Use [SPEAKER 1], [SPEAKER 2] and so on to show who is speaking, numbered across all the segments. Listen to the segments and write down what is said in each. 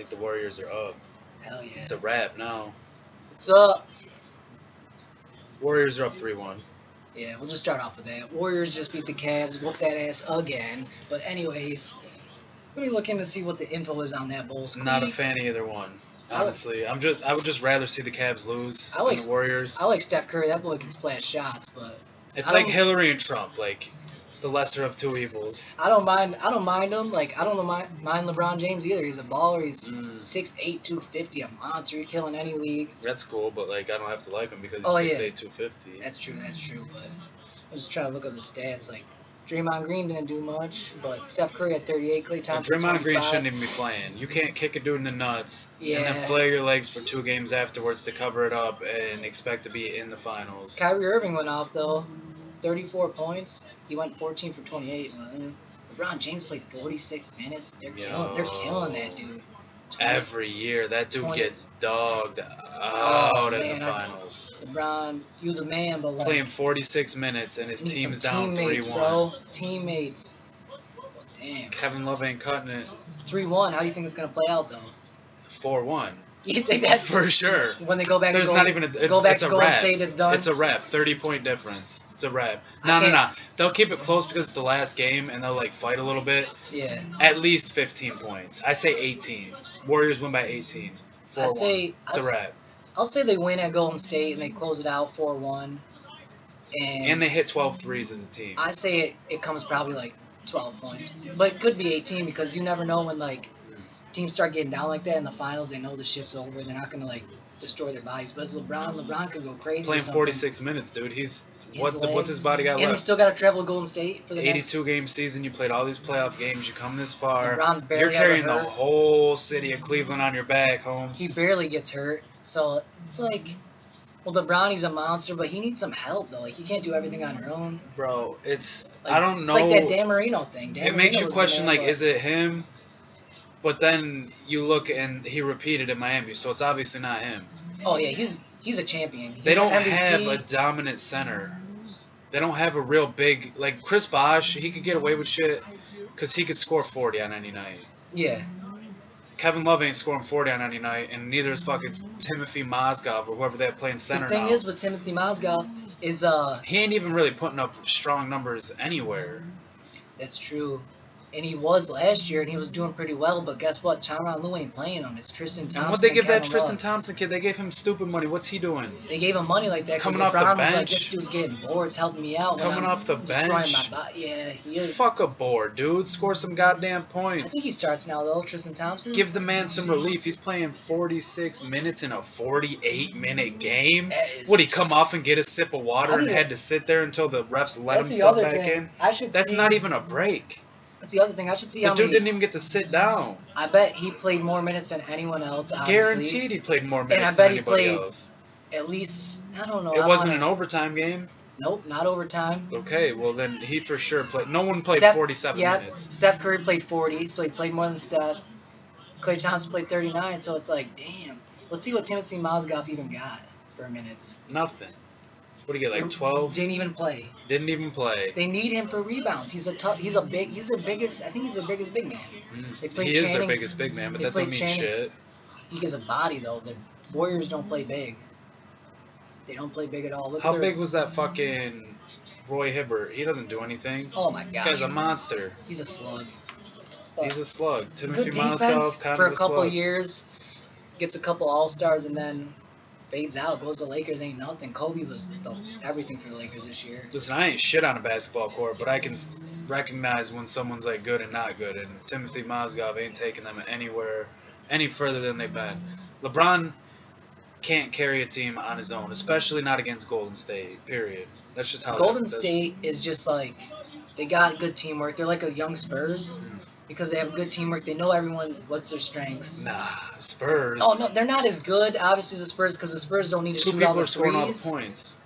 [SPEAKER 1] Like the Warriors are up.
[SPEAKER 2] Hell yeah.
[SPEAKER 1] It's a wrap now.
[SPEAKER 2] What's up?
[SPEAKER 1] Warriors are up 3-1.
[SPEAKER 2] Yeah, we'll just start off with that. Warriors just beat the Cavs, whooped that ass again. But anyways, let me look in to see what the info is on that bowl squeak.
[SPEAKER 1] Not a fan of either one. Honestly, I would just rather see the Cavs lose than the Warriors.
[SPEAKER 2] I like Steph Curry. That boy can splash shots, but
[SPEAKER 1] it's like Hillary and Trump, like the lesser of two evils.
[SPEAKER 2] I don't mind him. Like I don't mind LeBron James either. He's a baller. He's 6'8", 250, a monster. You're killing any league.
[SPEAKER 1] That's cool, but like I don't have to like him because he's 6'8", 250.
[SPEAKER 2] That's true. But I'm just trying to look at the stats. Like Draymond Green didn't do much, but Steph Curry had 38, Klay Thompson
[SPEAKER 1] Draymond
[SPEAKER 2] 25.
[SPEAKER 1] Green shouldn't even be playing. You can't kick a dude in the nuts and then flare your legs for 2 games afterwards to cover it up and expect to be in the finals.
[SPEAKER 2] Kyrie Irving went off, though. 34 points. He went 14 for 28. LeBron James played 46 minutes. They're killing that dude.
[SPEAKER 1] Every year, that dude gets dogged out in the finals.
[SPEAKER 2] LeBron, you the man, but like
[SPEAKER 1] playing 46 minutes and his team's down 3-1.
[SPEAKER 2] Bro. Teammates. Damn.
[SPEAKER 1] Kevin Love ain't cutting it.
[SPEAKER 2] It's 3-1. How do you think it's gonna play out though?
[SPEAKER 1] 4-1.
[SPEAKER 2] You think that's
[SPEAKER 1] for sure?
[SPEAKER 2] When they go back,
[SPEAKER 1] there's not even
[SPEAKER 2] go back to Golden State. It's done.
[SPEAKER 1] It's a wrap. 30-point difference. It's a wrap. No. They'll keep it close because it's the last game and they'll like fight a little bit.
[SPEAKER 2] Yeah.
[SPEAKER 1] At least 15 points. I say 18. Warriors win by 18. 4-1. It's a wrap.
[SPEAKER 2] I'll say they win at Golden State and they close it out 4-1.
[SPEAKER 1] And they hit 12 threes as a team.
[SPEAKER 2] I say it comes probably like 12 points, but it could be 18 because you never know when like teams start getting down like that in the finals. They know the shift's over. They're not gonna like destroy their bodies. But it's LeBron. LeBron could go crazy.
[SPEAKER 1] Playing 46 minutes, dude. What's his body got left?
[SPEAKER 2] And he's still got to travel to Golden State for the
[SPEAKER 1] 82-game season. You played all these playoff games. You come this far.
[SPEAKER 2] LeBron's barely
[SPEAKER 1] You're carrying the whole city of Cleveland on your back, Holmes.
[SPEAKER 2] He barely gets hurt. So it's like, well, LeBron, he's a monster, but he needs some help though. Like you can't do everything on your own.
[SPEAKER 1] Bro, it's like, I don't know.
[SPEAKER 2] It's like that Dan Marino thing.
[SPEAKER 1] It makes you question like, is it him? But then you look and he repeated in Miami, so it's obviously not him.
[SPEAKER 2] Oh yeah, he's a champion.
[SPEAKER 1] They don't have a dominant center. They don't have a real big like Chris Bosh. He could get away with shit because he could score 40 on any night.
[SPEAKER 2] Yeah.
[SPEAKER 1] Kevin Love ain't scoring 40 on any night, and neither is fucking Timothy Mozgov or whoever they're playing center now.
[SPEAKER 2] The thing is with Timothy Mozgov is
[SPEAKER 1] he ain't even really putting up strong numbers anywhere.
[SPEAKER 2] That's true. And he was last year, and he was doing pretty well. But guess what? Tyronn Lue ain't playing him. It's Tristan Thompson.
[SPEAKER 1] What'd they give that Tristan Thompson kid? They gave him stupid money. What's he doing?
[SPEAKER 2] They gave him money like that because LeBron was like, this dude's getting bored. It's helping me out.
[SPEAKER 1] Coming off the bench.
[SPEAKER 2] Destroying my body. Yeah, he is.
[SPEAKER 1] Fuck a board, dude. Score some goddamn points.
[SPEAKER 2] I think he starts now, though, Tristan Thompson.
[SPEAKER 1] Give the man some relief. He's playing 46 minutes in a 48-minute game. Would he come off and get a sip of water and had to sit there until the refs let him sub back in? That's not even a break.
[SPEAKER 2] That's the other thing. I should see how
[SPEAKER 1] the dude didn't even get to sit down.
[SPEAKER 2] I bet he played more minutes than anyone else, obviously.
[SPEAKER 1] Guaranteed he played more minutes than anybody else.
[SPEAKER 2] At least, I don't know.
[SPEAKER 1] It wasn't an overtime game?
[SPEAKER 2] Nope, not overtime.
[SPEAKER 1] Okay, well then he for sure played. No one played 47 minutes.
[SPEAKER 2] Steph Curry played 40, so he played more than Steph. Klay Thompson played 39, so it's like, damn. Let's see what Timothy Mozgov even got for minutes.
[SPEAKER 1] Nothing. What do you get, like 12?
[SPEAKER 2] Didn't even play.
[SPEAKER 1] Didn't even play.
[SPEAKER 2] They need him for rebounds. He's the biggest. I think he's their biggest big man.
[SPEAKER 1] He is their biggest big man, but that don't mean shit.
[SPEAKER 2] He has a body though. The Warriors don't play big. They don't play big at all.
[SPEAKER 1] How big was that fucking Roy Hibbert? He doesn't do anything.
[SPEAKER 2] Oh my god.
[SPEAKER 1] Guy's a monster.
[SPEAKER 2] He's a slug.
[SPEAKER 1] He's a slug. Timothy
[SPEAKER 2] Mozgov,
[SPEAKER 1] kind
[SPEAKER 2] for
[SPEAKER 1] of
[SPEAKER 2] a couple of years, gets a couple All-Stars and then fades out, goes to Lakers, ain't nothing. Kobe was everything for the Lakers this year.
[SPEAKER 1] Listen, I ain't shit on a basketball court, but I can recognize when someone's like good and not good, and Timothy Mozgov ain't taking them anywhere any further than they've been. LeBron can't carry a team on his own, especially not against Golden State, period. That's just how
[SPEAKER 2] Golden State is just like, they got good teamwork. They're like a young Spurs. Because they have good teamwork, they know everyone what's their strengths.
[SPEAKER 1] Nah, Spurs.
[SPEAKER 2] Oh no, they're not as good, obviously, as the Spurs because the Spurs don't need to shoot all the threes. 2 people are scoring all the
[SPEAKER 1] points.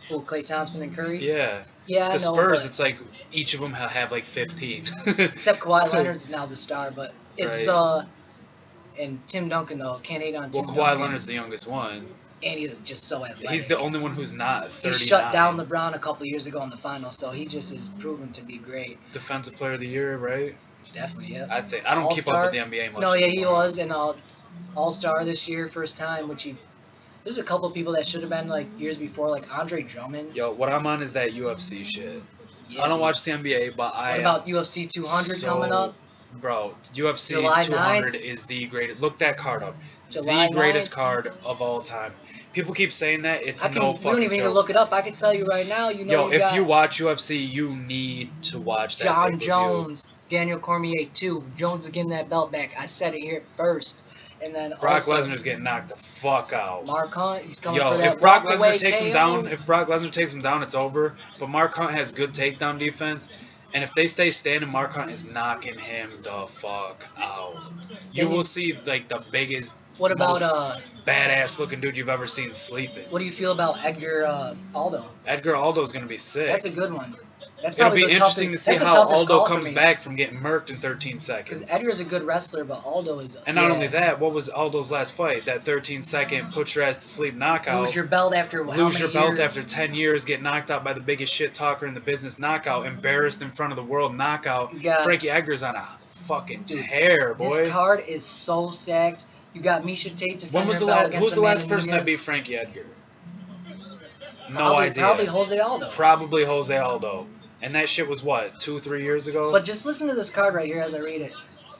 [SPEAKER 2] Oh, Klay Thompson and Curry.
[SPEAKER 1] Yeah.
[SPEAKER 2] Yeah,
[SPEAKER 1] the Spurs, it's like each of them have like 15.
[SPEAKER 2] Except Kawhi Leonard's now the star, but it's and Tim Duncan though can't hate on Tim Duncan.
[SPEAKER 1] Well, Kawhi Leonard's the youngest one.
[SPEAKER 2] And he's just so athletic.
[SPEAKER 1] He's the only one who's not 39.
[SPEAKER 2] He shut down LeBron a couple years ago in the finals, so he just is proven to be great.
[SPEAKER 1] Defensive Player of the Year, right?
[SPEAKER 2] Definitely, yeah.
[SPEAKER 1] I don't keep up
[SPEAKER 2] All-Star?
[SPEAKER 1] with the NBA much.
[SPEAKER 2] No, yeah, he
[SPEAKER 1] anymore.
[SPEAKER 2] was an All-Star this year, first time, which he. There's a couple people that should have been like years before, like Andre Drummond.
[SPEAKER 1] Yo, what I'm on is that UFC shit.
[SPEAKER 2] Yeah,
[SPEAKER 1] I don't
[SPEAKER 2] dude.
[SPEAKER 1] watch the NBA, but I.
[SPEAKER 2] What about UFC 200 coming up?
[SPEAKER 1] Bro, UFC
[SPEAKER 2] July
[SPEAKER 1] 200
[SPEAKER 2] 9th?
[SPEAKER 1] is the greatest. Look that card up.
[SPEAKER 2] July
[SPEAKER 1] The greatest
[SPEAKER 2] 9th?
[SPEAKER 1] card of all time. People keep saying that. It's
[SPEAKER 2] I can.
[SPEAKER 1] no
[SPEAKER 2] We
[SPEAKER 1] fucking
[SPEAKER 2] don't even need to
[SPEAKER 1] joke.
[SPEAKER 2] look it up. I can tell you right now. You know,
[SPEAKER 1] Yo,
[SPEAKER 2] you
[SPEAKER 1] if
[SPEAKER 2] got
[SPEAKER 1] you watch UFC, you need to watch that
[SPEAKER 2] John
[SPEAKER 1] pay-per-view.
[SPEAKER 2] Jones, Daniel Cormier too. Jones is getting that belt back. I said it here first. And then
[SPEAKER 1] Brock
[SPEAKER 2] also,
[SPEAKER 1] Lesnar's getting knocked the fuck out.
[SPEAKER 2] Mark Hunt, he's coming
[SPEAKER 1] Yo,
[SPEAKER 2] for that
[SPEAKER 1] if Brock
[SPEAKER 2] walk-away
[SPEAKER 1] Lesnar takes him
[SPEAKER 2] KO.
[SPEAKER 1] down, it's over. But Mark Hunt has good takedown defense, and if they stay standing, Mark Hunt is knocking him the fuck out. You will see like the biggest,
[SPEAKER 2] What about
[SPEAKER 1] most badass looking dude you've ever seen sleeping.
[SPEAKER 2] what do you feel about Edgar Aldo?
[SPEAKER 1] Edgar Aldo's gonna be sick.
[SPEAKER 2] That's a good one. That's
[SPEAKER 1] It'll
[SPEAKER 2] probably
[SPEAKER 1] be
[SPEAKER 2] the
[SPEAKER 1] interesting to
[SPEAKER 2] toughest,
[SPEAKER 1] see
[SPEAKER 2] that's the
[SPEAKER 1] how
[SPEAKER 2] toughest
[SPEAKER 1] Aldo
[SPEAKER 2] call for
[SPEAKER 1] comes
[SPEAKER 2] me.
[SPEAKER 1] back from getting murked in 13
[SPEAKER 2] Because
[SPEAKER 1] seconds.
[SPEAKER 2] Edgar's a good wrestler, but Aldo is.
[SPEAKER 1] And not only that, what was Aldo's last fight? That 13-second put your ass to sleep knockout.
[SPEAKER 2] Lose your belt after how
[SPEAKER 1] Lose your
[SPEAKER 2] many
[SPEAKER 1] belt
[SPEAKER 2] years?
[SPEAKER 1] after 10 years, get knocked out by the biggest shit talker in the business knockout, embarrassed in front of the world knockout.
[SPEAKER 2] You got-
[SPEAKER 1] Frankie Edgar's on a fucking
[SPEAKER 2] Dude,
[SPEAKER 1] tear, boy.
[SPEAKER 2] This card is so stacked. You got Misha Tate defending
[SPEAKER 1] When was the
[SPEAKER 2] her belt
[SPEAKER 1] last?
[SPEAKER 2] against
[SPEAKER 1] Who's the last
[SPEAKER 2] Amanda
[SPEAKER 1] person that
[SPEAKER 2] Nunes.
[SPEAKER 1] beat Frankie Edgar? No
[SPEAKER 2] Probably,
[SPEAKER 1] idea.
[SPEAKER 2] Probably Jose Aldo.
[SPEAKER 1] Probably Jose Aldo. And that shit was what, 2-3 years ago?
[SPEAKER 2] But just listen to this card right here as I read it.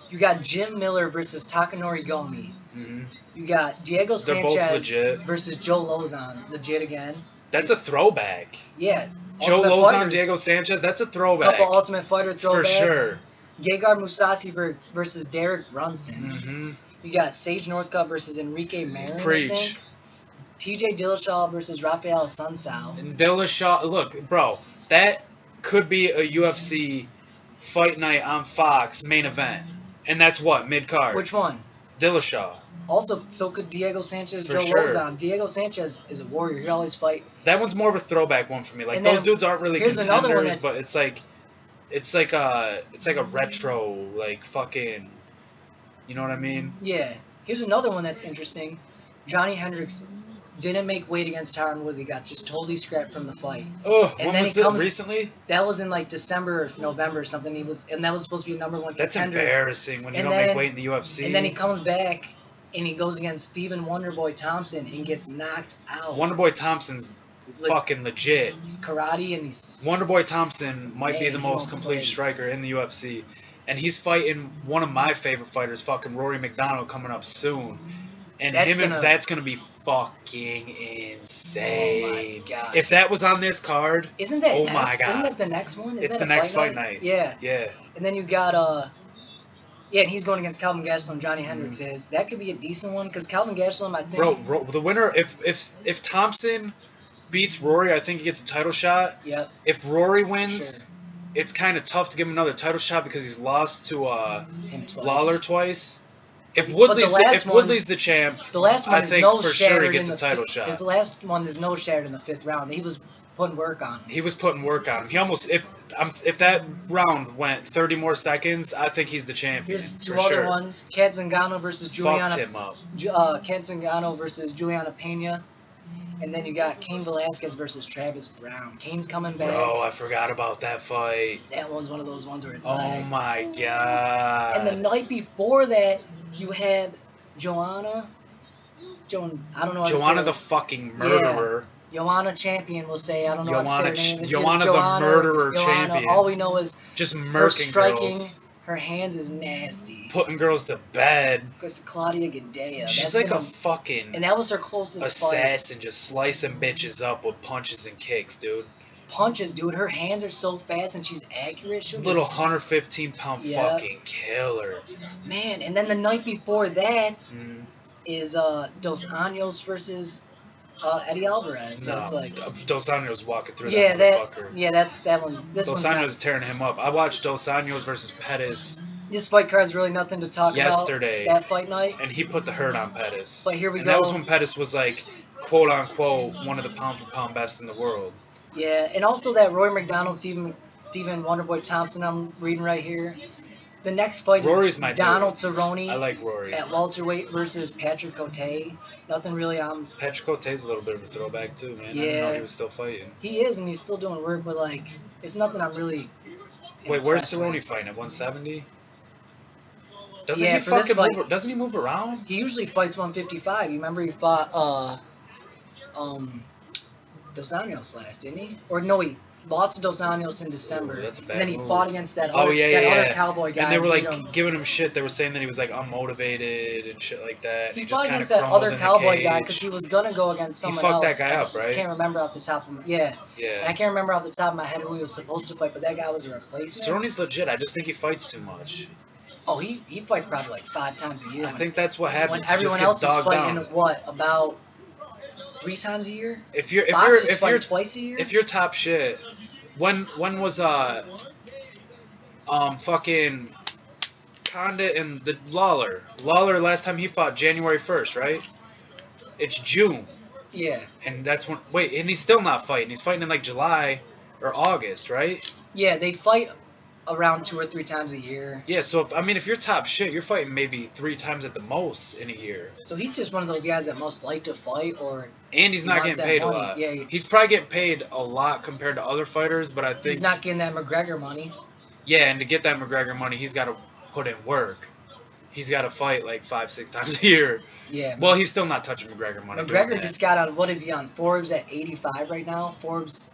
[SPEAKER 2] You got Jim Miller versus Takanori Gomi.
[SPEAKER 1] Mhm.
[SPEAKER 2] You got Diego
[SPEAKER 1] They're both
[SPEAKER 2] Sanchez
[SPEAKER 1] legit.
[SPEAKER 2] versus Joe Lozon. Legit again.
[SPEAKER 1] That's a throwback.
[SPEAKER 2] Yeah.
[SPEAKER 1] Joe
[SPEAKER 2] Ultimate
[SPEAKER 1] Lozon,
[SPEAKER 2] Fighters.
[SPEAKER 1] Diego Sanchez, that's a throwback.
[SPEAKER 2] Couple Ultimate Fighter
[SPEAKER 1] For
[SPEAKER 2] throwbacks.
[SPEAKER 1] sure.
[SPEAKER 2] Gegard Mousasi versus Derek Brunson.
[SPEAKER 1] Mm-hmm.
[SPEAKER 2] You got Sage Northcutt versus Enrique Marin. I
[SPEAKER 1] Preach.
[SPEAKER 2] think. TJ Dillashaw versus Rafael Sunsao.
[SPEAKER 1] And Dillashaw, look, bro, that could be a UFC fight night on Fox main event. And that's what, mid-card?
[SPEAKER 2] Which one?
[SPEAKER 1] Dillashaw.
[SPEAKER 2] Also, so could Diego Sanchez,
[SPEAKER 1] For
[SPEAKER 2] Joe
[SPEAKER 1] sure.
[SPEAKER 2] Lozon. Diego Sanchez is a warrior. He'll always fight.
[SPEAKER 1] That one's more of a throwback one for me. Like,
[SPEAKER 2] And then
[SPEAKER 1] those dudes aren't really
[SPEAKER 2] here's
[SPEAKER 1] contenders,
[SPEAKER 2] another one that's-
[SPEAKER 1] but it's like a retro, like, fucking, you know what I mean?
[SPEAKER 2] Yeah. Here's another one that's interesting. Johnny Hendricks didn't make weight against Tyron Woodley. Got just totally scrapped from the fight.
[SPEAKER 1] Oh,
[SPEAKER 2] And
[SPEAKER 1] when
[SPEAKER 2] then
[SPEAKER 1] was
[SPEAKER 2] he
[SPEAKER 1] it?
[SPEAKER 2] comes-
[SPEAKER 1] Recently?
[SPEAKER 2] That was in like December or November or something. And that was supposed to be a number one
[SPEAKER 1] That's
[SPEAKER 2] contender.
[SPEAKER 1] embarrassing when you
[SPEAKER 2] And
[SPEAKER 1] don't make
[SPEAKER 2] then-
[SPEAKER 1] weight in the UFC.
[SPEAKER 2] And then he comes back and he goes against Stephen Wonderboy Thompson and gets knocked out.
[SPEAKER 1] Wonderboy Thompson's fucking legit.
[SPEAKER 2] He's karate and he's
[SPEAKER 1] Wonderboy Thompson might be
[SPEAKER 2] Man,
[SPEAKER 1] the
[SPEAKER 2] he
[SPEAKER 1] most
[SPEAKER 2] won't
[SPEAKER 1] complete
[SPEAKER 2] play.
[SPEAKER 1] striker in the UFC. And he's fighting one of my favorite fighters, fucking Rory McDonald, coming up soon. And that's gonna be fucking insane.
[SPEAKER 2] Oh my gosh.
[SPEAKER 1] If that was on this card,
[SPEAKER 2] Isn't that
[SPEAKER 1] oh
[SPEAKER 2] next?
[SPEAKER 1] my god.
[SPEAKER 2] Isn't that the next one? Is
[SPEAKER 1] It's
[SPEAKER 2] that
[SPEAKER 1] the
[SPEAKER 2] a
[SPEAKER 1] next fight night.
[SPEAKER 2] Yeah.
[SPEAKER 1] Yeah.
[SPEAKER 2] And then you got yeah, and he's going against Calvin Gastelum. Johnny Hendricks is. That could be a decent one because Calvin Gastelum, I think.
[SPEAKER 1] Bro, the winner, if Thompson beats Rory, I think he gets a title shot.
[SPEAKER 2] Yep.
[SPEAKER 1] If Rory wins,
[SPEAKER 2] Sure.
[SPEAKER 1] it's kind of tough to give him another title shot because he's lost to
[SPEAKER 2] Him twice.
[SPEAKER 1] Lawler twice. If
[SPEAKER 2] But
[SPEAKER 1] Woodley's
[SPEAKER 2] the last one-
[SPEAKER 1] Woodley's the champ,
[SPEAKER 2] The last one
[SPEAKER 1] I
[SPEAKER 2] is
[SPEAKER 1] think
[SPEAKER 2] no
[SPEAKER 1] for sure he
[SPEAKER 2] shattered
[SPEAKER 1] gets
[SPEAKER 2] in
[SPEAKER 1] a
[SPEAKER 2] the
[SPEAKER 1] title
[SPEAKER 2] fifth,
[SPEAKER 1] shot.
[SPEAKER 2] His last one is no shattered in the 5th round. He was putting work on him.
[SPEAKER 1] He was putting work on him. He almost if that round went 30 more seconds, I think he's the champion.
[SPEAKER 2] Here's two
[SPEAKER 1] for
[SPEAKER 2] other
[SPEAKER 1] sure.
[SPEAKER 2] ones: Kat Zingano versus
[SPEAKER 1] Fucked
[SPEAKER 2] Juliana.
[SPEAKER 1] him up.
[SPEAKER 2] Kat Zingano versus Juliana Pena, and then you got Cain Velasquez versus Travis Brown. Cain's coming back.
[SPEAKER 1] Bro, I forgot about that fight.
[SPEAKER 2] That one's one of those ones where it's
[SPEAKER 1] Oh
[SPEAKER 2] like.
[SPEAKER 1] my god.
[SPEAKER 2] And the night before that, you had Joanna. I don't know. How to say
[SPEAKER 1] Joanna
[SPEAKER 2] her.
[SPEAKER 1] the fucking murderer.
[SPEAKER 2] Joanna champion, we'll say. I don't know how to say her name. It's
[SPEAKER 1] Joanna the
[SPEAKER 2] Joanna,
[SPEAKER 1] murderer
[SPEAKER 2] Joanna.
[SPEAKER 1] champion.
[SPEAKER 2] All we know is
[SPEAKER 1] Just
[SPEAKER 2] her
[SPEAKER 1] murking
[SPEAKER 2] striking.
[SPEAKER 1] girls.
[SPEAKER 2] Her hands is nasty.
[SPEAKER 1] Putting girls to bed.
[SPEAKER 2] Because Claudia Gadea.
[SPEAKER 1] She's
[SPEAKER 2] that's
[SPEAKER 1] like
[SPEAKER 2] been
[SPEAKER 1] a fucking
[SPEAKER 2] and that was her closest fight.
[SPEAKER 1] assassin, just slicing bitches up with punches and kicks, dude.
[SPEAKER 2] Punches, dude. Her hands are so fast and she's accurate. She'll
[SPEAKER 1] Little
[SPEAKER 2] just,
[SPEAKER 1] 115-pound
[SPEAKER 2] Yeah.
[SPEAKER 1] fucking killer.
[SPEAKER 2] man. And then the night before that
[SPEAKER 1] Mm,
[SPEAKER 2] is Dos Anjos versus Eddie Alvarez. So
[SPEAKER 1] no,
[SPEAKER 2] it's like,
[SPEAKER 1] Dos Anjos walking through
[SPEAKER 2] yeah,
[SPEAKER 1] that motherfucker.
[SPEAKER 2] that one's this
[SPEAKER 1] Dos
[SPEAKER 2] one's not,
[SPEAKER 1] Anjos is tearing him up. I watched Dos Anjos versus Pettis,
[SPEAKER 2] this fight card's really nothing to talk
[SPEAKER 1] yesterday.
[SPEAKER 2] about. That fight night.
[SPEAKER 1] and he put the hurt on Pettis.
[SPEAKER 2] But here we
[SPEAKER 1] and
[SPEAKER 2] go.
[SPEAKER 1] that was when Pettis was like, quote unquote, one of the pound-for-pound best in the world.
[SPEAKER 2] Yeah, and also that Roy McDonald, Stephen Wonderboy Thompson I'm reading right here. The next fight
[SPEAKER 1] Rory's
[SPEAKER 2] is
[SPEAKER 1] my
[SPEAKER 2] Donald
[SPEAKER 1] dude.
[SPEAKER 2] Cerrone
[SPEAKER 1] I like Rory.
[SPEAKER 2] at welterweight versus Patrick Cote. Nothing really on.
[SPEAKER 1] Patrick Cote's a little bit of a throwback too, man. I didn't
[SPEAKER 2] Yeah.
[SPEAKER 1] know he was still fighting.
[SPEAKER 2] He is, and he's still doing work, but like, it's nothing I'm really.
[SPEAKER 1] Wait, where's
[SPEAKER 2] impressed
[SPEAKER 1] Cerrone
[SPEAKER 2] with.
[SPEAKER 1] fighting? At 170? Doesn't
[SPEAKER 2] Yeah,
[SPEAKER 1] he
[SPEAKER 2] for this
[SPEAKER 1] fucking
[SPEAKER 2] fight,
[SPEAKER 1] move? Doesn't he move around?
[SPEAKER 2] he usually fights 155. You remember he fought um Dos Anjos last, didn't he? Or no, he lost to Dos Anjos in December,
[SPEAKER 1] Ooh, that's a bad
[SPEAKER 2] and then he
[SPEAKER 1] move.
[SPEAKER 2] fought against that
[SPEAKER 1] Oh
[SPEAKER 2] other
[SPEAKER 1] yeah, yeah,
[SPEAKER 2] that other
[SPEAKER 1] yeah.
[SPEAKER 2] cowboy guy.
[SPEAKER 1] And they were
[SPEAKER 2] beat
[SPEAKER 1] like
[SPEAKER 2] him.
[SPEAKER 1] giving him shit. They were saying that he was like unmotivated and shit like that.
[SPEAKER 2] He
[SPEAKER 1] just
[SPEAKER 2] fought
[SPEAKER 1] kind
[SPEAKER 2] against
[SPEAKER 1] of
[SPEAKER 2] that
[SPEAKER 1] crumbled
[SPEAKER 2] other
[SPEAKER 1] in the
[SPEAKER 2] cowboy guy
[SPEAKER 1] cage.
[SPEAKER 2] because he was gonna go against
[SPEAKER 1] He
[SPEAKER 2] someone
[SPEAKER 1] fucked
[SPEAKER 2] else.
[SPEAKER 1] that guy up,
[SPEAKER 2] I
[SPEAKER 1] right?
[SPEAKER 2] can't remember off the top of my And
[SPEAKER 1] Yeah.
[SPEAKER 2] I can't remember off the top of my head who he was supposed to fight, but that guy was a replacement.
[SPEAKER 1] Cerrone's legit. I just think he fights too much.
[SPEAKER 2] Oh, he fights probably like 5 times a year.
[SPEAKER 1] I think that's what happens.
[SPEAKER 2] When
[SPEAKER 1] He just
[SPEAKER 2] everyone
[SPEAKER 1] gets
[SPEAKER 2] else is
[SPEAKER 1] dogged
[SPEAKER 2] fighting,
[SPEAKER 1] down.
[SPEAKER 2] what, about 3 times a year?
[SPEAKER 1] If you're
[SPEAKER 2] Boxers fight twice a year.
[SPEAKER 1] if you're top shit, when was fucking Condit and the Lawler last time he fought January 1st, right? It's June,
[SPEAKER 2] Yeah.
[SPEAKER 1] and that's when and he's still not fighting. He's fighting in like July or August, right?
[SPEAKER 2] Yeah, they fight around 2 or 3 times a year.
[SPEAKER 1] Yeah, so if you're top shit, you're fighting maybe 3 times at the most in a year.
[SPEAKER 2] So he's just one of those guys that must like to fight,
[SPEAKER 1] And he's not
[SPEAKER 2] wants
[SPEAKER 1] getting
[SPEAKER 2] that
[SPEAKER 1] paid a
[SPEAKER 2] money.
[SPEAKER 1] lot.
[SPEAKER 2] Yeah,
[SPEAKER 1] He's probably getting paid a lot compared to other fighters, but I think
[SPEAKER 2] he's not getting that McGregor money.
[SPEAKER 1] yeah, and to get that McGregor money, he's got to put in work. He's got to fight like 5-6 times a year.
[SPEAKER 2] Yeah.
[SPEAKER 1] Well, he's still not touching McGregor money.
[SPEAKER 2] McGregor just got on, what is he on? Forbes at 85 right now? Forbes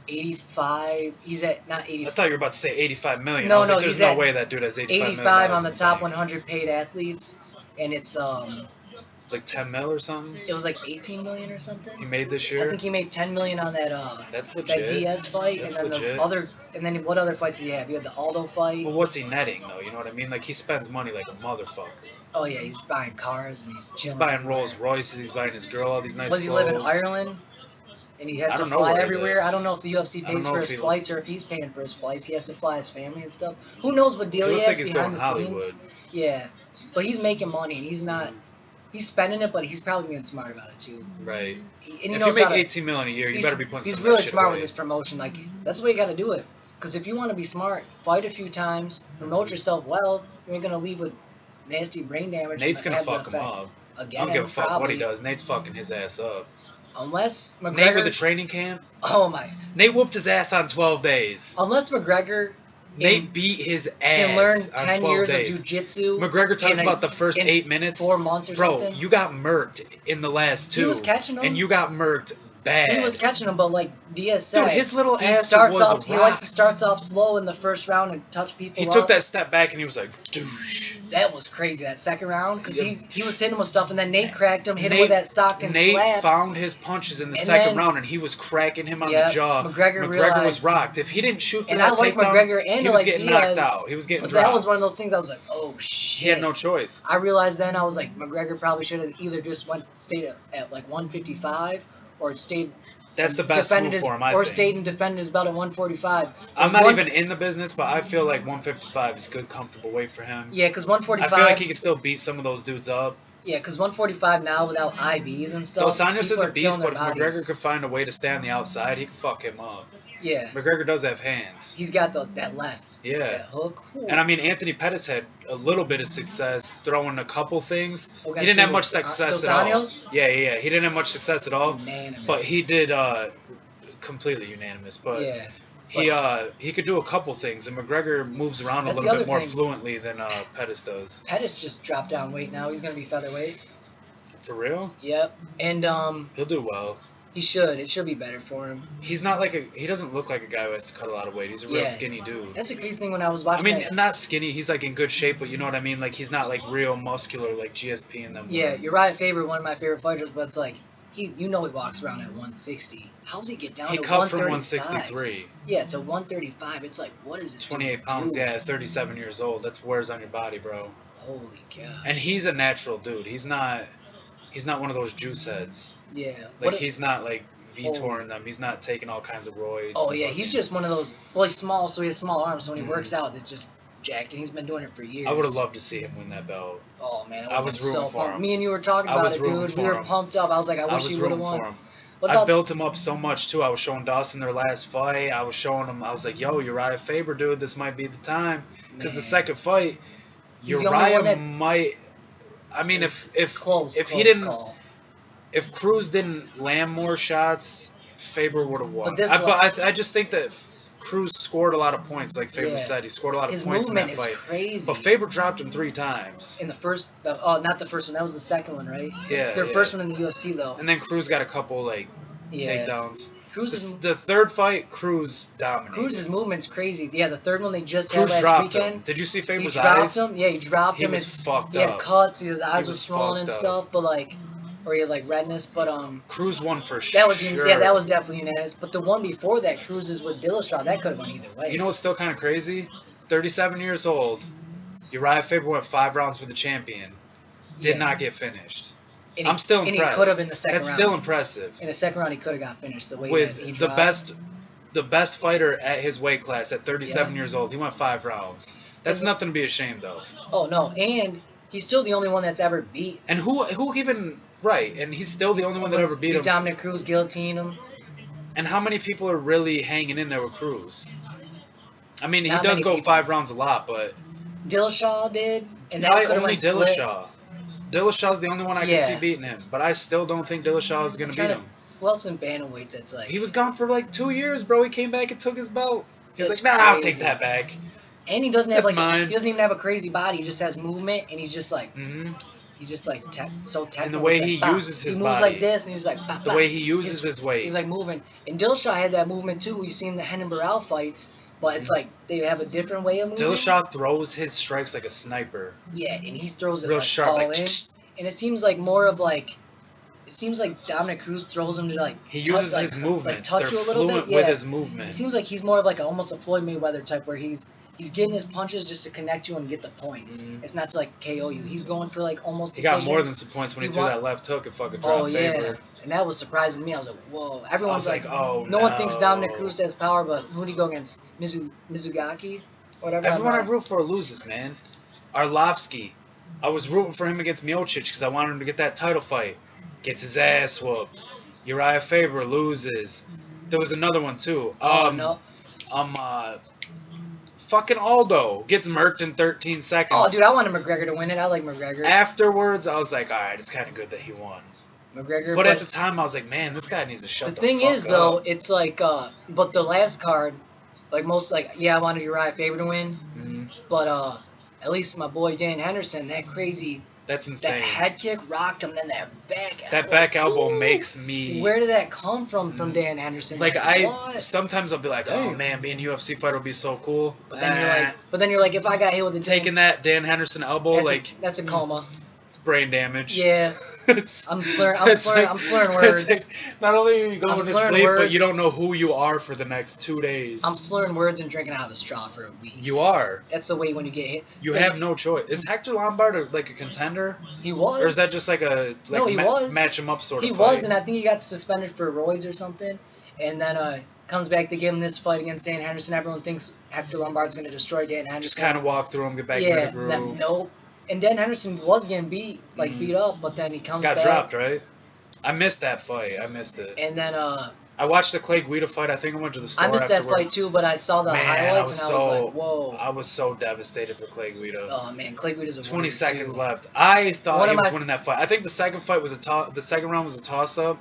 [SPEAKER 2] 85. He's at, not 85.
[SPEAKER 1] I thought you were about to say 85 million.
[SPEAKER 2] No,
[SPEAKER 1] I was
[SPEAKER 2] no,
[SPEAKER 1] like, there's
[SPEAKER 2] he's
[SPEAKER 1] no
[SPEAKER 2] at
[SPEAKER 1] way that dude has 85 million.
[SPEAKER 2] 85 on the
[SPEAKER 1] in
[SPEAKER 2] top
[SPEAKER 1] bank.
[SPEAKER 2] 100 paid athletes, and it's
[SPEAKER 1] Like 10 mil or something.
[SPEAKER 2] it was like 18 million or something.
[SPEAKER 1] He made this
[SPEAKER 2] I
[SPEAKER 1] year.
[SPEAKER 2] think he made 10 million on that
[SPEAKER 1] That's
[SPEAKER 2] that
[SPEAKER 1] legit.
[SPEAKER 2] Diaz fight,
[SPEAKER 1] That's
[SPEAKER 2] and then
[SPEAKER 1] legit.
[SPEAKER 2] the other, and then what other fights did he have? He had the Aldo fight.
[SPEAKER 1] Well, what's he netting though? You know what I mean? Like he spends money like a motherfucker.
[SPEAKER 2] Oh yeah, he's buying cars and he's
[SPEAKER 1] He's
[SPEAKER 2] chilling
[SPEAKER 1] buying
[SPEAKER 2] everywhere.
[SPEAKER 1] Rolls Royces. He's buying his girl all these nice
[SPEAKER 2] Does he
[SPEAKER 1] clothes.
[SPEAKER 2] live in Ireland? And he has
[SPEAKER 1] I
[SPEAKER 2] to
[SPEAKER 1] don't know
[SPEAKER 2] fly
[SPEAKER 1] where he
[SPEAKER 2] everywhere.
[SPEAKER 1] lives.
[SPEAKER 2] I don't know if the UFC
[SPEAKER 1] I don't
[SPEAKER 2] pays
[SPEAKER 1] know
[SPEAKER 2] for
[SPEAKER 1] if
[SPEAKER 2] his
[SPEAKER 1] he
[SPEAKER 2] flights
[SPEAKER 1] lives-
[SPEAKER 2] or if he's paying for his flights. He has to fly his family and stuff. Who knows what deal
[SPEAKER 1] He
[SPEAKER 2] he
[SPEAKER 1] looks
[SPEAKER 2] has
[SPEAKER 1] like he's
[SPEAKER 2] behind
[SPEAKER 1] going
[SPEAKER 2] the
[SPEAKER 1] Hollywood.
[SPEAKER 2] scenes? Yeah, but he's making money and he's not. He's spending it, but he's probably being smart about it too.
[SPEAKER 1] Right.
[SPEAKER 2] And he
[SPEAKER 1] If you
[SPEAKER 2] knows
[SPEAKER 1] make
[SPEAKER 2] how to,
[SPEAKER 1] 18 million a year, you better be putting
[SPEAKER 2] he's
[SPEAKER 1] some
[SPEAKER 2] really
[SPEAKER 1] of that shit
[SPEAKER 2] smart
[SPEAKER 1] away.
[SPEAKER 2] with his promotion. Like that's the way you got to do it. Because if you want to be smart, fight a few times, promote yourself well. You ain't gonna leave with nasty brain damage.
[SPEAKER 1] Nate's
[SPEAKER 2] and
[SPEAKER 1] gonna
[SPEAKER 2] have the
[SPEAKER 1] fuck him
[SPEAKER 2] effect.
[SPEAKER 1] up.
[SPEAKER 2] Again,
[SPEAKER 1] I don't give a fuck
[SPEAKER 2] probably,
[SPEAKER 1] what he does. Nate's fucking his ass up.
[SPEAKER 2] Unless McGregor.
[SPEAKER 1] Nate with the training camp.
[SPEAKER 2] Oh my.
[SPEAKER 1] Nate whooped his ass on 12 days.
[SPEAKER 2] Unless McGregor
[SPEAKER 1] Nate beat his ass
[SPEAKER 2] can learn
[SPEAKER 1] on
[SPEAKER 2] 10
[SPEAKER 1] 12
[SPEAKER 2] years
[SPEAKER 1] days.
[SPEAKER 2] of jiu-jitsu.
[SPEAKER 1] McGregor talks
[SPEAKER 2] in a-
[SPEAKER 1] about the first
[SPEAKER 2] in
[SPEAKER 1] 8 minutes.
[SPEAKER 2] 4 months or
[SPEAKER 1] Bro,
[SPEAKER 2] something.
[SPEAKER 1] you got murked in the last 2.
[SPEAKER 2] He was catching them.
[SPEAKER 1] And you got murked bad.
[SPEAKER 2] He was catching them, but like Diaz said,
[SPEAKER 1] Dude, his little
[SPEAKER 2] he
[SPEAKER 1] ass
[SPEAKER 2] starts
[SPEAKER 1] was
[SPEAKER 2] off. He likes to
[SPEAKER 1] rocked.
[SPEAKER 2] starts off slow in the first round and touch people.
[SPEAKER 1] He
[SPEAKER 2] up.
[SPEAKER 1] took that step back and he was like, douche.
[SPEAKER 2] That was crazy. That second round, because
[SPEAKER 1] Yeah.
[SPEAKER 2] he was hitting him with stuff, and then Nate cracked him, hit him
[SPEAKER 1] Nate-
[SPEAKER 2] with that Stockton
[SPEAKER 1] Nate
[SPEAKER 2] slap.
[SPEAKER 1] found his punches in the
[SPEAKER 2] And
[SPEAKER 1] second
[SPEAKER 2] then-
[SPEAKER 1] round and he was cracking him on
[SPEAKER 2] Yep,
[SPEAKER 1] the jaw.
[SPEAKER 2] McGregor
[SPEAKER 1] was
[SPEAKER 2] realized-
[SPEAKER 1] rocked. If he didn't shoot for
[SPEAKER 2] And
[SPEAKER 1] that
[SPEAKER 2] I like
[SPEAKER 1] takedown,
[SPEAKER 2] McGregor and
[SPEAKER 1] he
[SPEAKER 2] I
[SPEAKER 1] was
[SPEAKER 2] like
[SPEAKER 1] getting
[SPEAKER 2] Diaz,
[SPEAKER 1] knocked out. He was getting
[SPEAKER 2] But
[SPEAKER 1] dropped.
[SPEAKER 2] that was one of those things I was like, oh shit.
[SPEAKER 1] He had no choice.
[SPEAKER 2] I realized then I was like, McGregor probably should have either just stayed at like 155 or stayed.
[SPEAKER 1] That's the best
[SPEAKER 2] defended
[SPEAKER 1] move
[SPEAKER 2] his,
[SPEAKER 1] for him, I
[SPEAKER 2] or
[SPEAKER 1] think.
[SPEAKER 2] stayed and defended his belt at 145.
[SPEAKER 1] I'm
[SPEAKER 2] Like,
[SPEAKER 1] not even in the business, but I feel like 155 is good, comfortable weight for him.
[SPEAKER 2] Yeah, because
[SPEAKER 1] I
[SPEAKER 2] 145.
[SPEAKER 1] feel like he can still beat some of those dudes up.
[SPEAKER 2] Yeah, because 145 now without IVs and stuff.
[SPEAKER 1] Dos Anjos
[SPEAKER 2] people
[SPEAKER 1] is a
[SPEAKER 2] are
[SPEAKER 1] beast,
[SPEAKER 2] killing
[SPEAKER 1] but if
[SPEAKER 2] their
[SPEAKER 1] McGregor
[SPEAKER 2] bodies.
[SPEAKER 1] could find a way to stay on the outside, he could fuck him up.
[SPEAKER 2] Yeah,
[SPEAKER 1] McGregor does have hands.
[SPEAKER 2] he's got that left.
[SPEAKER 1] Yeah.
[SPEAKER 2] That hook. Ooh.
[SPEAKER 1] And I mean, Anthony Pettis had a little bit of success throwing a couple things.
[SPEAKER 2] Okay,
[SPEAKER 1] He didn't
[SPEAKER 2] so
[SPEAKER 1] have much success
[SPEAKER 2] Dos
[SPEAKER 1] at all.
[SPEAKER 2] Anjos?
[SPEAKER 1] Yeah. He didn't have much success at all.
[SPEAKER 2] Unanimous.
[SPEAKER 1] But he did completely unanimous. But
[SPEAKER 2] Yeah.
[SPEAKER 1] he could do a couple things, and McGregor moves around a
[SPEAKER 2] That's
[SPEAKER 1] little
[SPEAKER 2] the
[SPEAKER 1] bit more
[SPEAKER 2] other thing.
[SPEAKER 1] fluently than Pettis does.
[SPEAKER 2] Pettis just dropped down weight now. He's gonna be featherweight.
[SPEAKER 1] For real,
[SPEAKER 2] Yep. And
[SPEAKER 1] he'll do well.
[SPEAKER 2] he should. It should be better for him.
[SPEAKER 1] He's not like he doesn't look like a guy who has to cut a lot of weight. He's a real
[SPEAKER 2] Yeah.
[SPEAKER 1] skinny dude.
[SPEAKER 2] That's the crazy thing when I was
[SPEAKER 1] I
[SPEAKER 2] watching.
[SPEAKER 1] mean, not skinny. He's like in good shape, but you know what I mean. Like he's not like real muscular like GSP and them.
[SPEAKER 2] Yeah, Uriah Faber, one of my favorite fighters, but it's like he walks around at 160. How's he get down
[SPEAKER 1] He
[SPEAKER 2] to
[SPEAKER 1] cut from
[SPEAKER 2] 135?
[SPEAKER 1] 163.
[SPEAKER 2] Yeah, to 135. It's like, what is this?
[SPEAKER 1] 28
[SPEAKER 2] dude
[SPEAKER 1] pounds.
[SPEAKER 2] doing?
[SPEAKER 1] Yeah, at 37 years old. That's wears on your body, bro.
[SPEAKER 2] Holy cow.
[SPEAKER 1] And he's a natural dude. He's not one of those juice heads.
[SPEAKER 2] Yeah.
[SPEAKER 1] Like
[SPEAKER 2] What-
[SPEAKER 1] he's not like Vitoring them. He's not taking all kinds of roids.
[SPEAKER 2] Oh
[SPEAKER 1] and
[SPEAKER 2] yeah,
[SPEAKER 1] fucking-
[SPEAKER 2] he's just one of those. Well, he's small, so he has small arms. So when he
[SPEAKER 1] Mhm.
[SPEAKER 2] works out, it's just jacked, and he's been doing it for years.
[SPEAKER 1] I would have loved to see him win that belt.
[SPEAKER 2] Oh man,
[SPEAKER 1] I was
[SPEAKER 2] been so
[SPEAKER 1] rooting for
[SPEAKER 2] pumped.
[SPEAKER 1] him.
[SPEAKER 2] Me and you were talking
[SPEAKER 1] I
[SPEAKER 2] about
[SPEAKER 1] was
[SPEAKER 2] it,
[SPEAKER 1] rooting
[SPEAKER 2] dude.
[SPEAKER 1] for
[SPEAKER 2] We were
[SPEAKER 1] him.
[SPEAKER 2] pumped up. I was like, I
[SPEAKER 1] I
[SPEAKER 2] wish
[SPEAKER 1] was
[SPEAKER 2] he would have
[SPEAKER 1] rooting
[SPEAKER 2] won.
[SPEAKER 1] for him.
[SPEAKER 2] What
[SPEAKER 1] I
[SPEAKER 2] about?
[SPEAKER 1] built him up so much too. I was showing Dawson their last fight. I was showing him. I was like, "Yo, Uriah Faber, dude, this might be the time." Because the
[SPEAKER 2] Man.
[SPEAKER 1] second fight,
[SPEAKER 2] He's the only one
[SPEAKER 1] Uriah
[SPEAKER 2] that's-
[SPEAKER 1] might. I mean,
[SPEAKER 2] It's
[SPEAKER 1] if
[SPEAKER 2] close,
[SPEAKER 1] if he
[SPEAKER 2] close
[SPEAKER 1] didn't,
[SPEAKER 2] call.
[SPEAKER 1] if Cruz didn't land more shots, Faber would have won.
[SPEAKER 2] But this
[SPEAKER 1] I just think that Cruz scored a lot of points, like Faber said. He scored a lot of
[SPEAKER 2] His
[SPEAKER 1] points in that
[SPEAKER 2] movement
[SPEAKER 1] fight.
[SPEAKER 2] is crazy.
[SPEAKER 1] But Faber dropped him 3 times.
[SPEAKER 2] In the first, not the first one. That was the second one, right?
[SPEAKER 1] Yeah.
[SPEAKER 2] Their first one in the UFC though.
[SPEAKER 1] And then Cruz got a couple takedowns. The third fight, Cruz dominated.
[SPEAKER 2] Cruz's movement's crazy. Yeah, the third one they just
[SPEAKER 1] Cruz
[SPEAKER 2] had last weekend.
[SPEAKER 1] Him. Did you see Faber's
[SPEAKER 2] eyes?
[SPEAKER 1] Him?
[SPEAKER 2] Yeah, he dropped him.
[SPEAKER 1] He was fucked up.
[SPEAKER 2] He had cuts. His eyes was swollen and stuff, but or he had redness. But
[SPEAKER 1] Cruz won for sure.
[SPEAKER 2] That was definitely unanimous. But the one before that, Cruz is with Dillashaw. That could have went either way.
[SPEAKER 1] You know what's still kind of crazy? 37 years old. Uriah Faber went 5 rounds for the champion. Did not get finished. I'm still impressed.
[SPEAKER 2] And he could have in the second round.
[SPEAKER 1] That's still impressive.
[SPEAKER 2] In the second round, he could have got finished the way
[SPEAKER 1] with
[SPEAKER 2] that he dropped.
[SPEAKER 1] the best fighter at his weight class at 37 years old. He went 5 rounds. That's nothing to be ashamed of.
[SPEAKER 2] Oh no, and he's still the only one that's ever beat.
[SPEAKER 1] And who even right? And he's still the only one that ever beat him.
[SPEAKER 2] Dominic Cruz, guillotined him.
[SPEAKER 1] And how many people are really hanging in there with Cruz? I mean, he
[SPEAKER 2] Not
[SPEAKER 1] does
[SPEAKER 2] many
[SPEAKER 1] go
[SPEAKER 2] people.
[SPEAKER 1] 5 rounds a lot, but
[SPEAKER 2] Dillashaw did, and that could have
[SPEAKER 1] only
[SPEAKER 2] went split.
[SPEAKER 1] Dillashaw. Dillashaw's the only one I can see beating him, but I still don't think Dillashaw is going to beat him.
[SPEAKER 2] Who else in bantamweight that's
[SPEAKER 1] He was gone for 2 years, bro. He came back and took his belt. He was nah, I'll take that back.
[SPEAKER 2] And he doesn't have
[SPEAKER 1] mine.
[SPEAKER 2] he doesn't even have a crazy body. He just has movement, and he's just he's just so technical.
[SPEAKER 1] And the way he uses his
[SPEAKER 2] body. He moves
[SPEAKER 1] body.
[SPEAKER 2] like this, and he's like
[SPEAKER 1] the way he uses his weight.
[SPEAKER 2] He's moving. And Dillashaw had that movement too. You've seen the Henan Barral fights, but it's they have a different way of moving.
[SPEAKER 1] Dillashaw throws his strikes like a sniper.
[SPEAKER 2] Yeah, and he throws it
[SPEAKER 1] real sharp,
[SPEAKER 2] all in. And it seems like more of it seems like Dominic Cruz throws him to
[SPEAKER 1] he uses his movements.
[SPEAKER 2] Touch
[SPEAKER 1] They're
[SPEAKER 2] you a little
[SPEAKER 1] fluent
[SPEAKER 2] bit.
[SPEAKER 1] with his movement.
[SPEAKER 2] It seems like he's more of almost a Floyd Mayweather type where he's getting his punches just to connect you and get the points. It's not to KO you. He's going for almost.
[SPEAKER 1] He got more than some points when he threw that left hook and fucking dropped Faber.
[SPEAKER 2] And that was surprising me. I was like, whoa. Everyone's
[SPEAKER 1] oh
[SPEAKER 2] no one thinks Dominic Cruz has power, but who did he go against? Mizugaki, whatever.
[SPEAKER 1] Everyone I root for loses, man. Arlovsky. I was rooting for him against Miocic because I wanted him to get that title fight. Gets his ass whooped. Uriah Faber loses. There was another one too. Fucking Aldo gets murked in 13 seconds.
[SPEAKER 2] Oh, dude, I wanted McGregor to win it. I like McGregor.
[SPEAKER 1] Afterwards, I was like, all right, it's kind of good that he won.
[SPEAKER 2] McGregor.
[SPEAKER 1] But at the time, I was like, man, this guy needs to shut the fuck up.
[SPEAKER 2] The thing is, though, it's but the last card, I wanted Uriah Faber to win.
[SPEAKER 1] Mm-hmm.
[SPEAKER 2] But at least my boy Dan Henderson, that crazy.
[SPEAKER 1] That's insane.
[SPEAKER 2] That head kick rocked him, then that back elbow.
[SPEAKER 1] That back elbow makes me...
[SPEAKER 2] Where did that come from Dan Henderson?
[SPEAKER 1] Sometimes I'll be like, oh man, being a UFC fighter would be so cool.
[SPEAKER 2] But then you're like, if I got hit with a
[SPEAKER 1] taking that Dan Henderson elbow,
[SPEAKER 2] that's a coma.
[SPEAKER 1] It's brain damage.
[SPEAKER 2] Yeah. I'm slurring words.
[SPEAKER 1] Not only are you going to sleep, but you don't know who you are for the next 2 days.
[SPEAKER 2] I'm slurring words and drinking out of a straw for weeks.
[SPEAKER 1] You are.
[SPEAKER 2] That's the way when you get hit.
[SPEAKER 1] You have no choice. Is Hector Lombard a contender?
[SPEAKER 2] He was.
[SPEAKER 1] Or is that just
[SPEAKER 2] no, he was.
[SPEAKER 1] Match him up sort of
[SPEAKER 2] fight?
[SPEAKER 1] He
[SPEAKER 2] was, and I think he got suspended for roids or something. And then comes back to give him this fight against Dan Henderson. Everyone thinks Hector Lombard's going to destroy Dan Henderson.
[SPEAKER 1] Just kind of walk through him, get back into the groove.
[SPEAKER 2] Nope. And Dan Henderson was getting beat up, but then he comes back.
[SPEAKER 1] Got dropped, right? I missed that fight. I missed it.
[SPEAKER 2] And then
[SPEAKER 1] I watched the Clay Guida fight. I think I went to the store
[SPEAKER 2] I missed
[SPEAKER 1] afterwards.
[SPEAKER 2] that fight too, but I saw the highlights and I was like, whoa.
[SPEAKER 1] I was so devastated for Clay Guida.
[SPEAKER 2] Oh man, Clay Guida's a
[SPEAKER 1] 20 seconds left. I thought he was winning that fight. I think the second round was a toss up.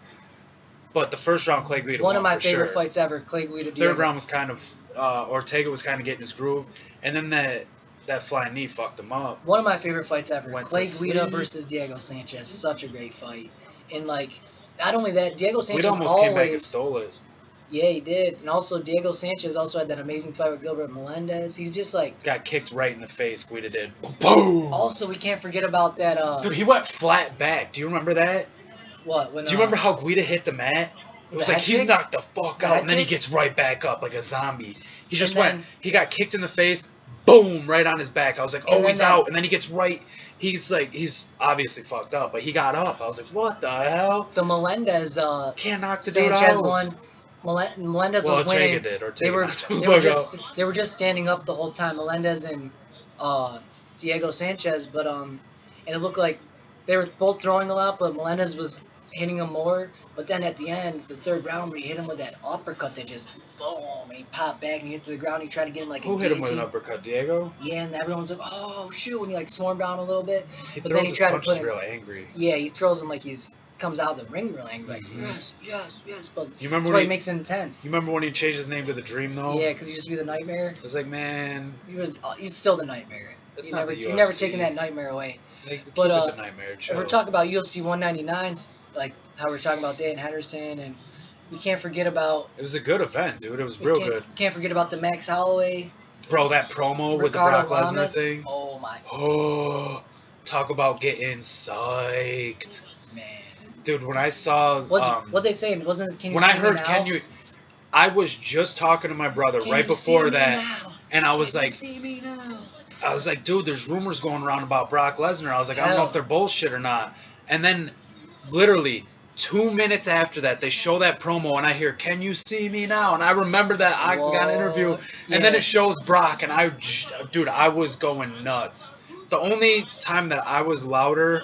[SPEAKER 1] But the first round, Clay Guida won.
[SPEAKER 2] One of my favorite fights ever, Clay Guida.
[SPEAKER 1] Third round was kind of Ortega was kind of getting his groove, and then that flying knee fucked him up.
[SPEAKER 2] One of my favorite fights ever, Clay Guida versus Diego Sanchez. Such a great fight. And not only that, Diego Sanchez
[SPEAKER 1] almost came back and stole it.
[SPEAKER 2] Yeah, he did. And also, Diego Sanchez also had that amazing fight with Gilbert Melendez. He's just
[SPEAKER 1] got kicked right in the face. Guida did. Boom.
[SPEAKER 2] Also, we can't forget about that.
[SPEAKER 1] Dude, he went flat back. Do you remember that?
[SPEAKER 2] What?
[SPEAKER 1] Do you remember how Guida hit the mat? It was he's knocked the fuck out, and then he gets right back up like a zombie. He just he got kicked in the face, boom, right on his back. I was like, oh, he's out. And then he gets right, he's obviously fucked up, but he got up. I was like, what the hell?
[SPEAKER 2] The Melendez,
[SPEAKER 1] can't knock the dude
[SPEAKER 2] Sanchez
[SPEAKER 1] out.
[SPEAKER 2] won. Melendez was
[SPEAKER 1] Ortega
[SPEAKER 2] winning.
[SPEAKER 1] did. Ortega
[SPEAKER 2] they were just standing up the whole time, Melendez and Diego Sanchez, but and it looked like they were both throwing a lot, but Melendez was hitting him more. But then at the end, the third round, where he hit him with that uppercut that just boom, and he popped back and he hit to the ground. He tried to get him
[SPEAKER 1] Who hit him with an uppercut? Diego?
[SPEAKER 2] Yeah, and everyone's like, oh shoot, and he swarmed down a little bit.
[SPEAKER 1] But then he tried to put him real angry.
[SPEAKER 2] Yeah, he throws him like he's comes out of the ring real angry, like, yes, yes, yes. But
[SPEAKER 1] You remember
[SPEAKER 2] that's
[SPEAKER 1] when
[SPEAKER 2] why
[SPEAKER 1] he
[SPEAKER 2] he makes it intense.
[SPEAKER 1] You remember when he changed his name to the Dream though?
[SPEAKER 2] Yeah, because he used to be the Nightmare.
[SPEAKER 1] It was like, man,
[SPEAKER 2] He's still the Nightmare.
[SPEAKER 1] it's not the UFC.
[SPEAKER 2] You're never taking that Nightmare away.
[SPEAKER 1] Like, keep
[SPEAKER 2] But
[SPEAKER 1] it the Nightmare.
[SPEAKER 2] if we're talking about UFC 199, like how we're talking about Dan Henderson, and we can't forget about.
[SPEAKER 1] It was a good event, dude. It was real good.
[SPEAKER 2] Can't forget about the Max Holloway.
[SPEAKER 1] Bro, that promo with the
[SPEAKER 2] Ricardo
[SPEAKER 1] Brock Lesnar
[SPEAKER 2] Lamas.
[SPEAKER 1] thing.
[SPEAKER 2] Oh my.
[SPEAKER 1] Oh, talk about getting psyched,
[SPEAKER 2] Man.
[SPEAKER 1] dude. When I saw
[SPEAKER 2] what they saying wasn't it, can you
[SPEAKER 1] when
[SPEAKER 2] see
[SPEAKER 1] I heard
[SPEAKER 2] me now?
[SPEAKER 1] Can you, I was just talking to my brother
[SPEAKER 2] Can
[SPEAKER 1] right
[SPEAKER 2] you see
[SPEAKER 1] before
[SPEAKER 2] me
[SPEAKER 1] that,
[SPEAKER 2] now?
[SPEAKER 1] and I was
[SPEAKER 2] Can you
[SPEAKER 1] like,
[SPEAKER 2] see me now?
[SPEAKER 1] I was like, dude, there's rumors going around about Brock Lesnar. I was like, I don't know
[SPEAKER 2] Hell.
[SPEAKER 1] if they're bullshit or not. And then, literally 2 minutes after that, they show that promo, and I hear, "Can you see me now?" And I remember that Octagon interview, and then it shows Brock, and dude, I was going nuts. The only time that I was louder,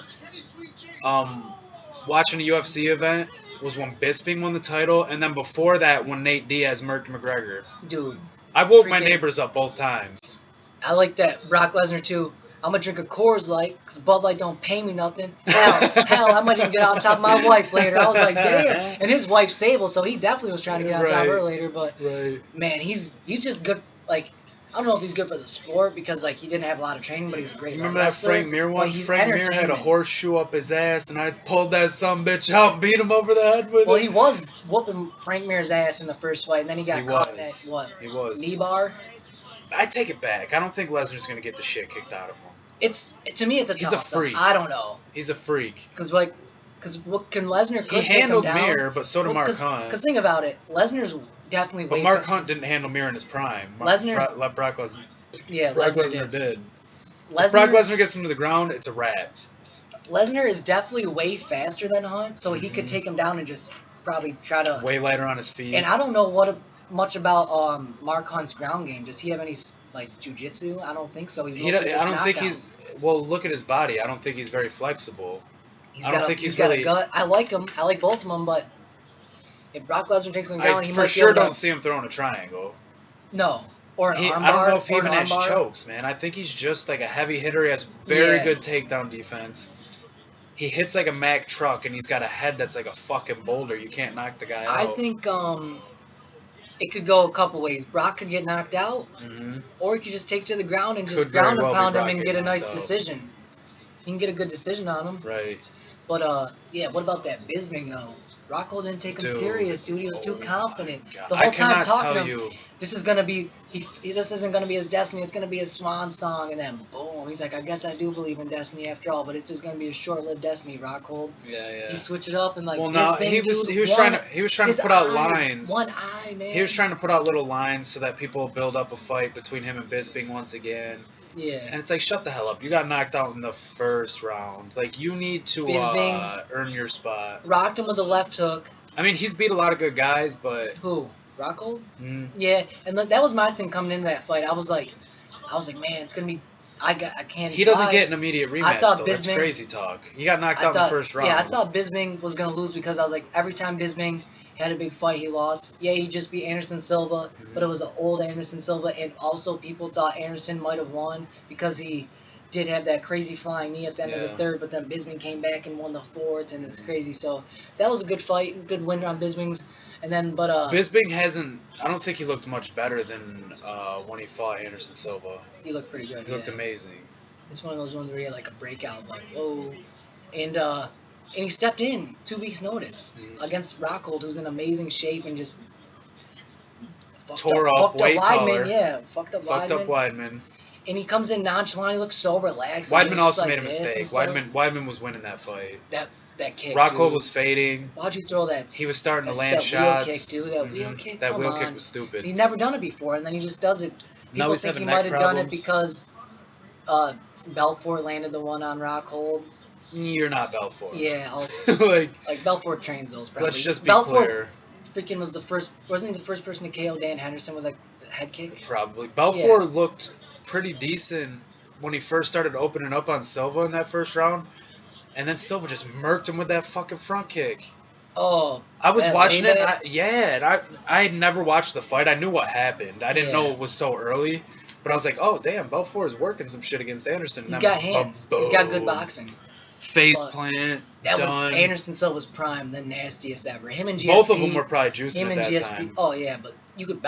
[SPEAKER 1] watching a UFC event was when Bisping won the title, and then before that, when Nate Diaz murked McGregor.
[SPEAKER 2] Dude,
[SPEAKER 1] I woke my neighbors up both times.
[SPEAKER 2] I like that Brock Lesnar too. I'm gonna drink a Coors Light because Bud Light don't pay me nothing. Hell, I might even get on top of my wife later. I was like, damn. And his wife's Sable, so he definitely was trying to get on top of her later. But man, he's just good. Like, I don't know if he's good for the sport because like he didn't have a lot of training, but he's a great.
[SPEAKER 1] You remember
[SPEAKER 2] wrestler,
[SPEAKER 1] that Frank Mir one?
[SPEAKER 2] He's
[SPEAKER 1] Frank Mir had a horseshoe up his ass, and I pulled that sumbitch out and beat him over the head with it.
[SPEAKER 2] Well, he was whooping Frank Mir's ass in the first fight, and then he got caught in that knee bar.
[SPEAKER 1] I take it back. I don't think Lesnar's gonna get the shit kicked out of him.
[SPEAKER 2] To me, it's a
[SPEAKER 1] He's a
[SPEAKER 2] toss-up.
[SPEAKER 1] freak.
[SPEAKER 2] I don't know.
[SPEAKER 1] He's a freak.
[SPEAKER 2] Because what can Lesnar could
[SPEAKER 1] he
[SPEAKER 2] take
[SPEAKER 1] handled
[SPEAKER 2] him down.
[SPEAKER 1] Mir, but so did Mark Hunt.
[SPEAKER 2] Because think about it, Lesnar's definitely.
[SPEAKER 1] But Mark Hunt didn't handle Mir in his prime.
[SPEAKER 2] Brock
[SPEAKER 1] Lesnar.
[SPEAKER 2] Yeah,
[SPEAKER 1] Brock Lesnar did.
[SPEAKER 2] Lesnar,
[SPEAKER 1] if Brock Lesnar gets him to the ground, it's a wrap.
[SPEAKER 2] Lesnar is definitely way faster than Hunt, so he could take him down and just probably try to.
[SPEAKER 1] Way lighter on his feet.
[SPEAKER 2] And I don't know much about Mark Hunt's ground game. Does he have any like jujitsu? I don't think so.
[SPEAKER 1] I don't think he's. Well, look at his body. I don't think he's very flexible.
[SPEAKER 2] He's got a gut. I like him. I like both of them, but if Brock Lesnar takes him down, he might
[SPEAKER 1] for sure don't see him throwing a triangle.
[SPEAKER 2] No. Or an armbar.
[SPEAKER 1] I don't know if he even has chokes, man. I think he's just like a heavy hitter. He has very good takedown defense. He hits like a Mack truck, and he's got a head that's like a fucking boulder. You can't knock the guy out.
[SPEAKER 2] I think it could go a couple ways. Brock could get knocked out, or he could just take to the ground and just ground and pound him and get a nice decision. He can get a good decision on him.
[SPEAKER 1] Right.
[SPEAKER 2] But what about that Bisping though? Rockhold didn't take him serious, dude. He was too confident. The whole time talking to him, this isn't gonna be his destiny. It's gonna be his swan song, and then boom, he's like, I guess I do believe in destiny after all, but it's just gonna be a short-lived destiny. Rockhold.
[SPEAKER 1] Yeah.
[SPEAKER 2] He switched it up and like.
[SPEAKER 1] Well, no, he was trying to put out lines.
[SPEAKER 2] One eye, man.
[SPEAKER 1] He was trying to put out little lines so that people build up a fight between him and Bisping once again.
[SPEAKER 2] Yeah.
[SPEAKER 1] And it's like, shut the hell up. You got knocked out in the first round. Like, you need to earn your spot.
[SPEAKER 2] Rocked him with a left hook.
[SPEAKER 1] I mean, he's beat a lot of good guys, but...
[SPEAKER 2] Who? Rockhold?
[SPEAKER 1] Mm.
[SPEAKER 2] Yeah, and that was my thing coming into that fight. I was like, man, it's going to be... I can't...
[SPEAKER 1] He doesn't get an immediate rematch, though. That's
[SPEAKER 2] Bisping,
[SPEAKER 1] crazy talk. He got knocked out in the first round.
[SPEAKER 2] Yeah, I thought Bisping was going to lose because I was like, every time Bisping had a big fight, he lost. Yeah, he just beat Anderson Silva, but it was an old Anderson Silva, and also people thought Anderson might have won because he did have that crazy flying knee at the end of the third, but then Bisping came back and won the fourth, and it's crazy. So that was a good fight, good win on Bisping's. And then,
[SPEAKER 1] Bisping hasn't. I don't think he looked much better than when he fought Anderson Silva.
[SPEAKER 2] He looked pretty good.
[SPEAKER 1] He looked amazing.
[SPEAKER 2] It's one of those ones where he had like a breakout, like whoa, and he stepped in 2 weeks' notice against Rockhold, who's in amazing shape and just
[SPEAKER 1] tore up way taller.
[SPEAKER 2] Weidman, yeah, fucked up
[SPEAKER 1] Weidman.
[SPEAKER 2] And he comes in nonchalant. He looks so relaxed.
[SPEAKER 1] Weidman also made a mistake. Weidman was winning that fight.
[SPEAKER 2] That kick.
[SPEAKER 1] Rockhold was fading.
[SPEAKER 2] Why'd you throw that?
[SPEAKER 1] He was starting to land shots.
[SPEAKER 2] Wheel kick, dude. That wheel kick.
[SPEAKER 1] That wheel kick was stupid.
[SPEAKER 2] He'd never done it before, and then he just does it. People
[SPEAKER 1] he's
[SPEAKER 2] think he
[SPEAKER 1] having
[SPEAKER 2] might have
[SPEAKER 1] neck
[SPEAKER 2] done it
[SPEAKER 1] problems.
[SPEAKER 2] because Belfort landed the one on Rockhold.
[SPEAKER 1] You're not Belfort.
[SPEAKER 2] Yeah, also like Belfort trains those probably.
[SPEAKER 1] Let's just be
[SPEAKER 2] Belfort
[SPEAKER 1] clear.
[SPEAKER 2] Freaking wasn't he the first person to KO Dan Henderson with a head kick?
[SPEAKER 1] Probably. Belfort looked pretty decent when he first started opening up on Silva in that first round, and then Silva just murked him with that fucking front kick.
[SPEAKER 2] Oh,
[SPEAKER 1] I was watching it. I had never watched the fight. I knew what happened. I didn't know it was so early, but I was like, oh damn, Belfort is working some shit against Anderson.
[SPEAKER 2] He's got hands. He's got good boxing.
[SPEAKER 1] Face
[SPEAKER 2] But
[SPEAKER 1] plant.
[SPEAKER 2] that
[SPEAKER 1] done.
[SPEAKER 2] was Anderson Silva's prime, the nastiest ever. Him and GSP.
[SPEAKER 1] Both of them were probably juicing
[SPEAKER 2] Him
[SPEAKER 1] at
[SPEAKER 2] and
[SPEAKER 1] that
[SPEAKER 2] GSP.
[SPEAKER 1] time.
[SPEAKER 2] Oh yeah, but you could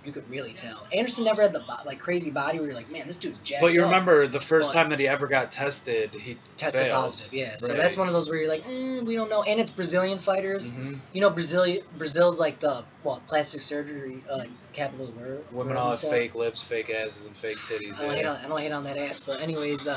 [SPEAKER 2] you could really tell. Anderson never had the crazy body where you're like, man, this dude's jacked
[SPEAKER 1] But you
[SPEAKER 2] up.
[SPEAKER 1] remember the first
[SPEAKER 2] But-
[SPEAKER 1] time that he ever got tested, he
[SPEAKER 2] Tested
[SPEAKER 1] failed.
[SPEAKER 2] positive, yeah. So
[SPEAKER 1] Right.
[SPEAKER 2] that's one of those where you're like, we don't know. And it's Brazilian fighters.
[SPEAKER 1] Mhm.
[SPEAKER 2] You know, Brazil's like the plastic surgery capital of the world.
[SPEAKER 1] Women all have fake lips, fake asses, and fake titties.
[SPEAKER 2] I don't hate on that ass, but anyways,